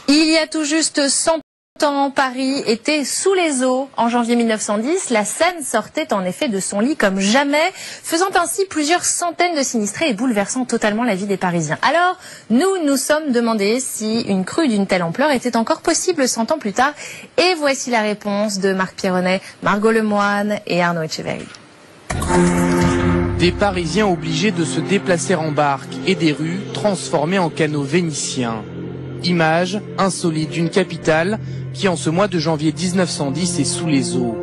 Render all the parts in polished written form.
Il y a tout juste 100 ans, Paris était sous les eaux. En janvier 1910, la Seine sortait en effet de son lit comme jamais, faisant ainsi plusieurs centaines de sinistrés et bouleversant totalement la vie des Parisiens. Alors, nous sommes demandé si une crue d'une telle ampleur était encore possible 100 ans plus tard. Et voici la réponse de Marc Pironnet, Margot Lemoine et Arnaud Etcheverry. Des Parisiens obligés de se déplacer en barque et des rues transformées en canaux vénitiens. Image insolite d'une capitale qui, en ce mois de janvier 1910, est sous les eaux.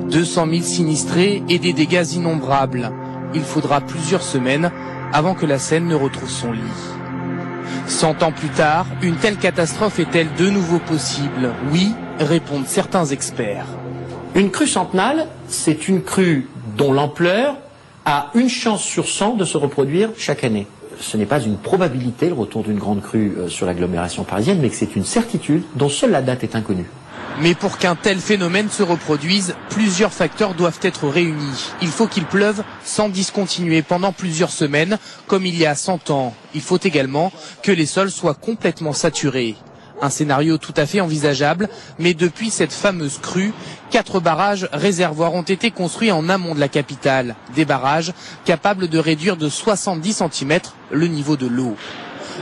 200 000 sinistrés et des dégâts innombrables. Il faudra plusieurs semaines avant que la Seine ne retrouve son lit. 100 ans plus tard, une telle catastrophe est-elle de nouveau possible? Oui, répondent certains experts. Une crue centenale, c'est une crue dont l'ampleur a une chance sur 100 de se reproduire chaque année. Ce n'est pas une probabilité, le retour d'une grande crue sur l'agglomération parisienne, mais que c'est une certitude dont seule la date est inconnue. Mais pour qu'un tel phénomène se reproduise, plusieurs facteurs doivent être réunis. Il faut qu'il pleuve sans discontinuer pendant plusieurs semaines, comme il y a 100 ans. Il faut également que les sols soient complètement saturés. Un scénario tout à fait envisageable, mais depuis cette fameuse crue, 4 barrages réservoirs ont été construits en amont de la capitale. Des barrages capables de réduire de 70 cm le niveau de l'eau.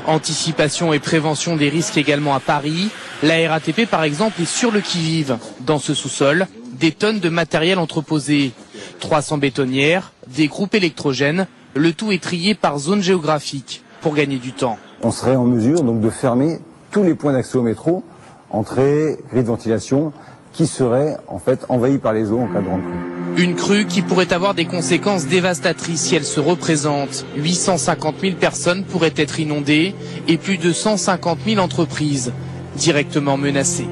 Anticipation et prévention des risques également à Paris. La RATP par exemple est sur le qui-vive. Dans ce sous-sol, des tonnes de matériel entreposé. 300 bétonnières, des groupes électrogènes, le tout est trié par zone géographique pour gagner du temps. On serait en mesure donc de fermer tous les points d'accès au métro, entrée, grille de ventilation, qui seraient en fait envahis par les eaux en cas de grande crue. Une crue qui pourrait avoir des conséquences dévastatrices si elle se représente. 850 000 personnes pourraient être inondées et plus de 150 000 entreprises directement menacées.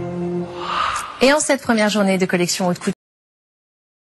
Et en cette première journée de collection haute couture,